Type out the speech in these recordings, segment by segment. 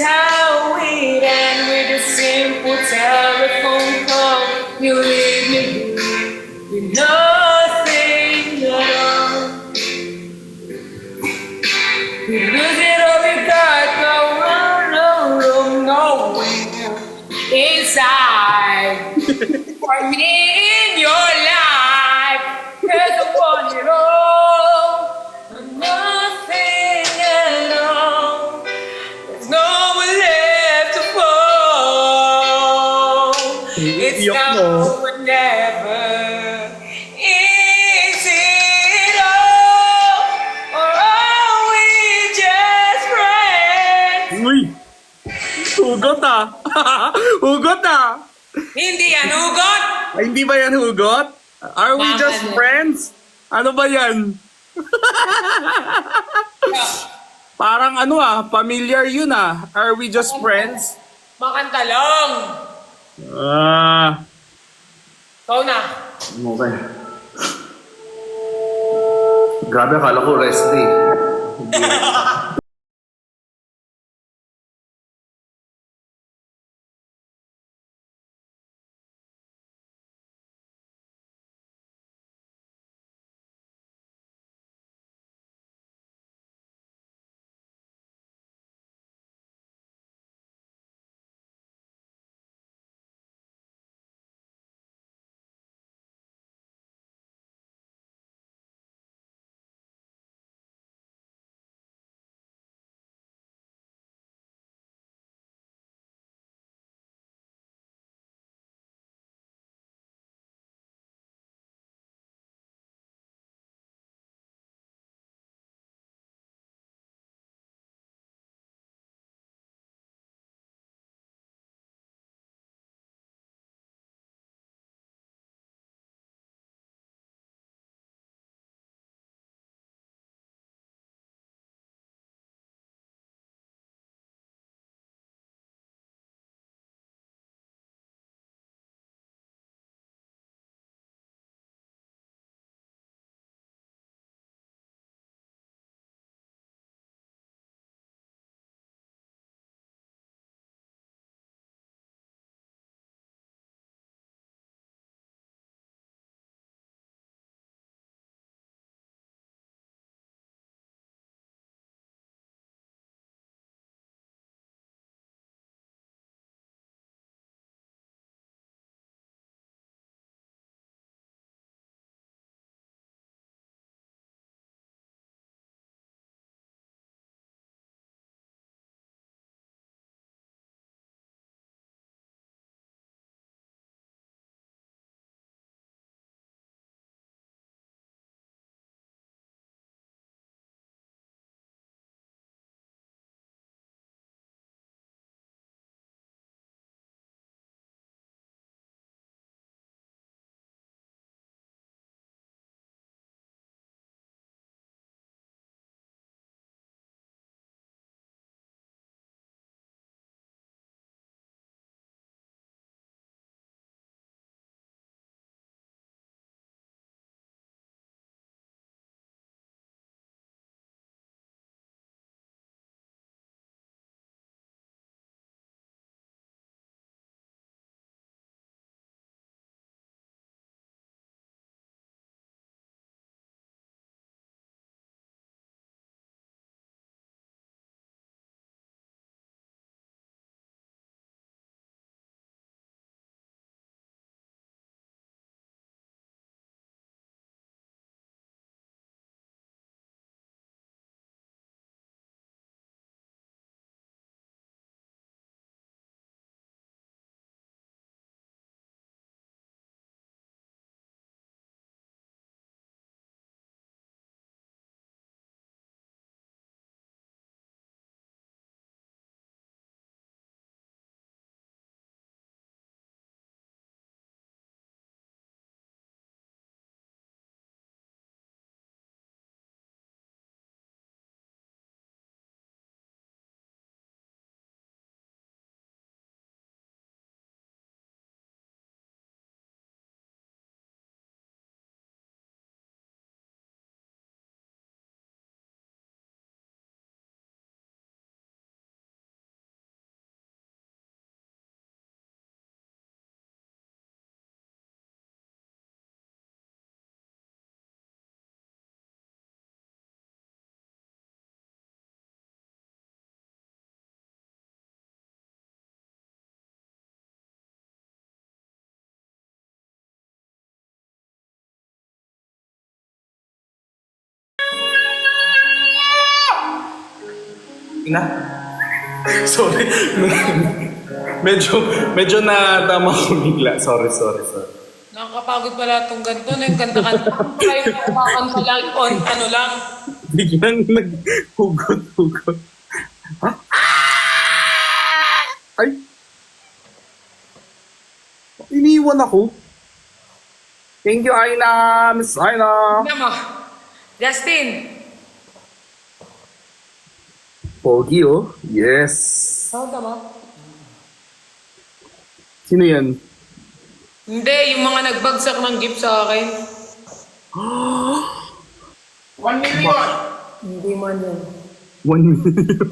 how it ends with a simple telephone call. You leave me with nothing at all. We lose it all we got, no, no, no, nowhere inside. For me in your life, 'cause I want it all, but nothing at all. There's no one left to fall. It's Iiyak now mo. or never. Is it all, or are we just friends? Uy! Hugot ah! Hugot ah! Hindi yan hugot! Ay, hindi ba yan hugot? Are we Tama just din. friends? Ano ba yan? Parang ano ah, familiar yun ah. Are we just friends? Makanta lang. Ah, Ikaw na. Okay. Grabe, akala ko rest day. Ina? Sorry. medyo nadama ko bigla. Sorry. Nakakapagod pala itong ganito. Yung kanta-kanta. Kayo na kumakanta lang. On, ano lang. Biglang naghugot-hugot. Ha? Ay! Iniwan ako. Thank you, Aina. Miss Aina. Tignan mo. Justin. Pogi, oh. Yes. Saan mo? Sino yan? Hindi, yung mga nagbagsak ng gift sa akin. 1 million! Hindi man yun. 1 million.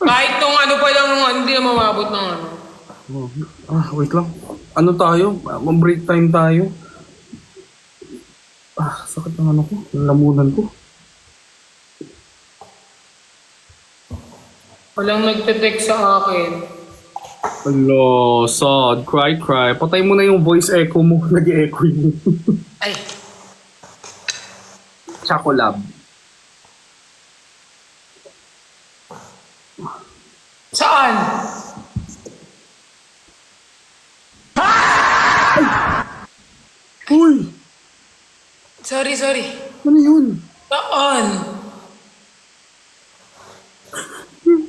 Kahit nung ano pa lang, hindi na mamabot ng ano. Wait lang. Ano tayo? Break time tayo. Sakit ng ano ko. Ang lamunan ko. Walang nagte-text sa akin. Hello, sad. Cry. Patay mo na yung voice echo mo. Nag-echo yun. Ay, Chocolab. saan? Uy! Sorry. Ano yun? Saan?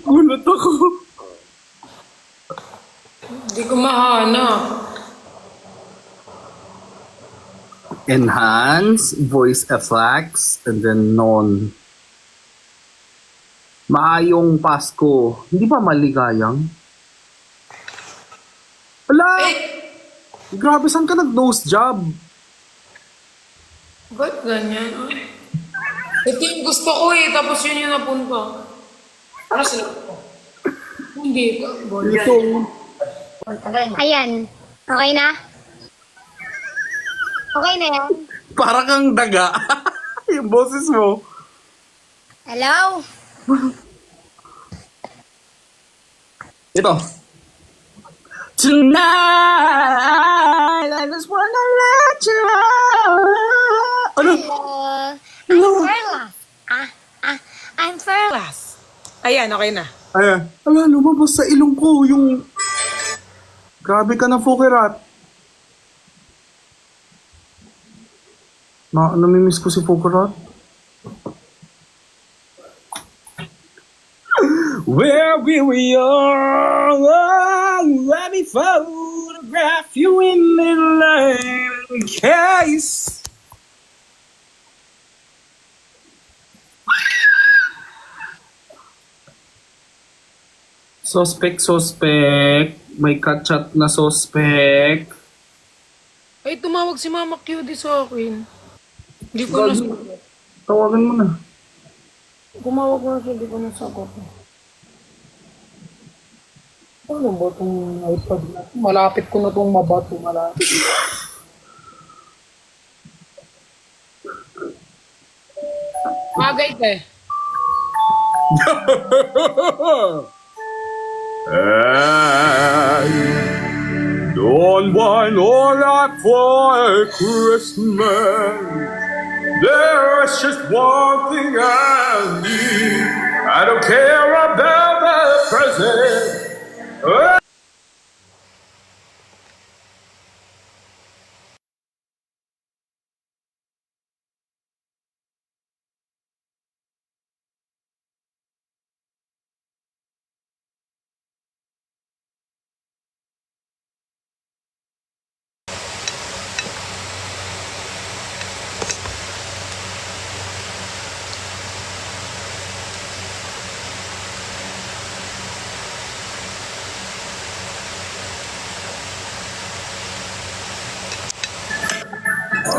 Gulat ako. Hindi ko mahanap. Enhance, voice effects, and then non. Maayong Pasko. Hindi ba maligayang? Ala! Eh, Grabe, saan ka nag-nose job? ba't ganyan? Ay. Ito yung gusto ko eh, tapos yun yung napunta. Para sila ko. Hindi ka. Ito. Ayan. Okay na? Okay na yan? Para kang daga. Yung boses mo. Hello? Ito. Tonight, I just wanna let you know. Ano? I'm Ferlas. I'm Ferlas. Class. Ayan, okay na. Ayan. Ala, lumabas sa ilong ko yung... Grabe ka na, Fokerat. Namimiss ko si Fokerat. Where we were young, let me photograph you in the case. Suspect. May kachat na suspect. Ay, tumawag si Mama QD sa akin. Hindi ko Gagi. nasagot. Tawagan mo na. Tumawag na siya, hindi ko nasagot. Ano ba itong iPad na? Malapit ko na itong mabato. Malapit. Bagay ka eh. I don't want all that for Christmas. There's just one thing I need. I don't care about the present.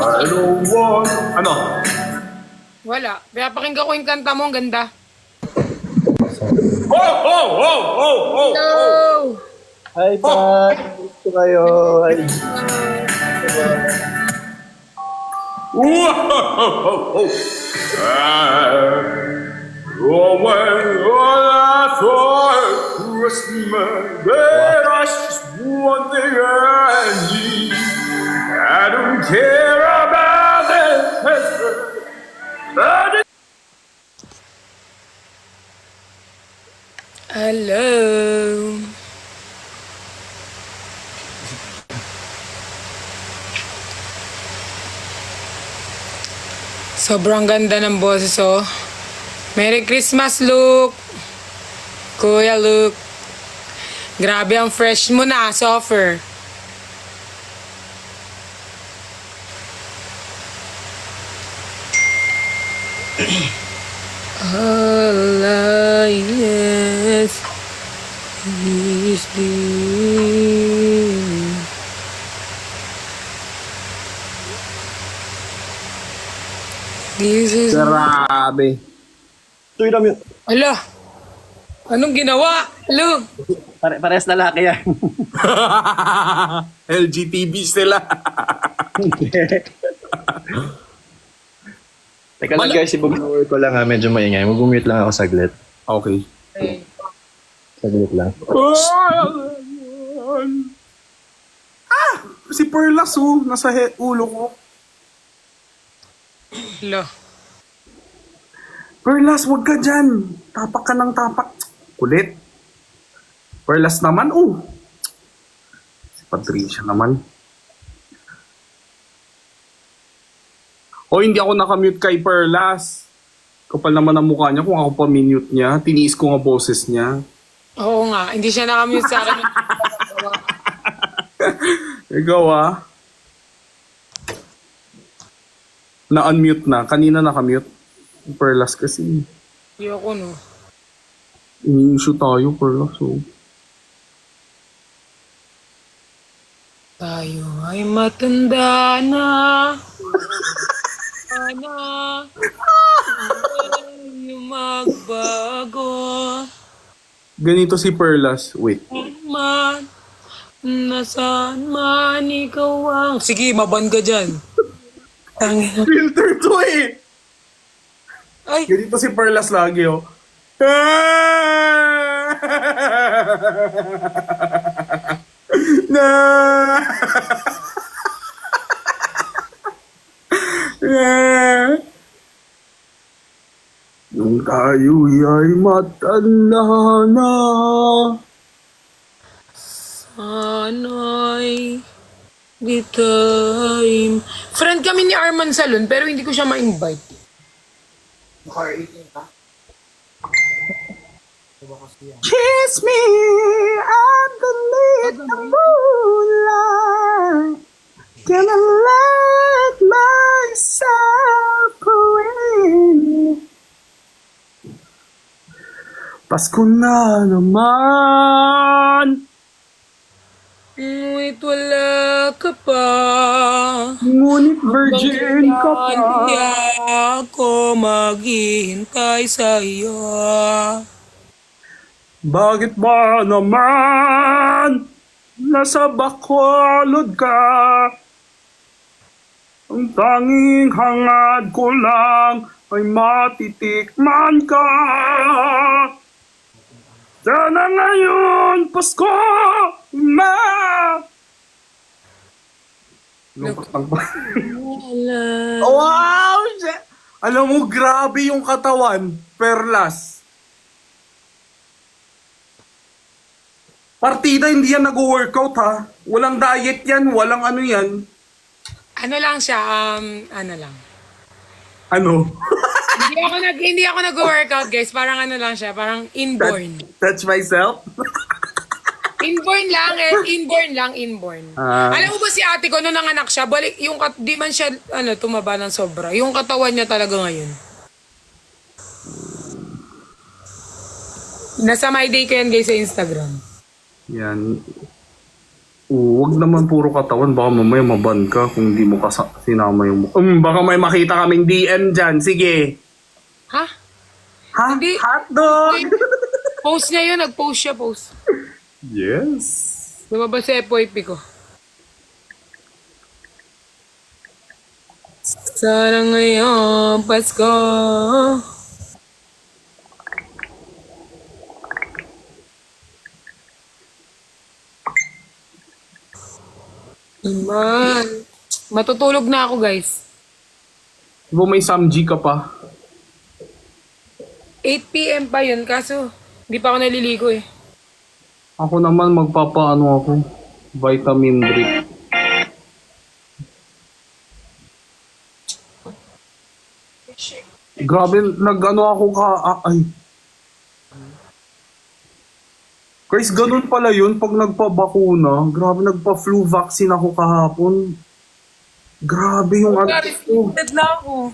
I don't want... Ano? Wala. Kaya pakinggan ko yung kanta mo, ang ganda. Oh! Hi, Pat. Gusto kayo. Hi. Whoa! When I thought Christmas, there's just one thing I need. I don't care about the present. Hello. Sobrang ganda ng boses, oh. Merry Christmas, Luke. Kuya Luke. Grabe ang fresh mo na, Soffer. All I ask is this. This is... Grabe. Ito yun namin. Ala! Anong ginawa? Luke! Parehas lalaki yan. LGTB sila. Teka lang guys, ibag-mute ko lang ha. Medyo maingay. Mag-mute lang ako saglit. Okay. Saglit lang. Ah! Si Perlas, oh. Nasa ulo ko. Ala. Perlas, wag ka dyan. Tapak ka ng tapak. Kulit. Perlas naman, oh. Si Patricia naman. O, hindi ako nakamute kay Perlas. Kapal naman ang mukha niya kung ako pa minute niya. Tiniis ko nga boses niya. Oo nga, hindi siya nakamute sa akin. Ikaw, ah. Na-unmute na. Kanina nakamute. Perlas kasi. Ayoko, no. Ini-issue tayo, Perlas, oh. Tayo ay matanda na. Sana ay magbago. Ganito si Perlas. Wait. Man, nasaan man ikaw ang... Sige, maban ka dyan. Tangina. Filter to eh. Ay, Ganito si Perlas lagi, oh. Na. Nung tayo'y ay matanda na. sana'y di time. Friend kami ni Arman Salon, pero hindi ko siya ma-invite. Kiss me underneath the moonlight. Can I let myself away? Pasko na naman. Wait, wala ka pa. Ngunit virgin ka pa. Hindi ako maghihintay sa iyo. Bakit ba naman nasa bacolod ka? Ang tanging hangad ko lang ay matitikman ka. Sana ngayon Pasko na. Wala. Wow! shit! Alam mo, grabe yung katawan. Perlas. Partida, hindi yan nag-workout ha. Walang diet yan, walang ano yan. Ano lang siya, ano lang. Ano? Hindi ako nag-workout, guys. Parang ano lang siya, parang inborn. Touch myself? Inborn lang eh. Inborn. Ah. Alam mo ba si ate ko, nung nanganak siya, di man siya, tumaba ng sobra. Yung katawan niya talaga ngayon. Nasa my day ko yan, guys, sa Instagram. Yan. Huwag naman puro katawan. Baka mamaya maban ka kung di mo sinama yung baka may makita kaming DM dyan. Sige. Ha? Ha? Hindi. Hotdog! Post niya yun, nag-post siya, post. Yes. Lumabas sa FYP ko. Sana ngayon, Pasko. Man. Matutulog na ako, guys. Diba may samji ka pa? 8 p.m. pa yun, kaso Hindi pa ako naliligo eh. Ako naman magpapaano ako. Vitamin drip. Grabe, nag-ano ako ay. Guys, ganun pala yun pag nagpabakuna. Grabe, nagpa-flu vaccine ako kahapon. Grabe yung ano ko. Dead na ako.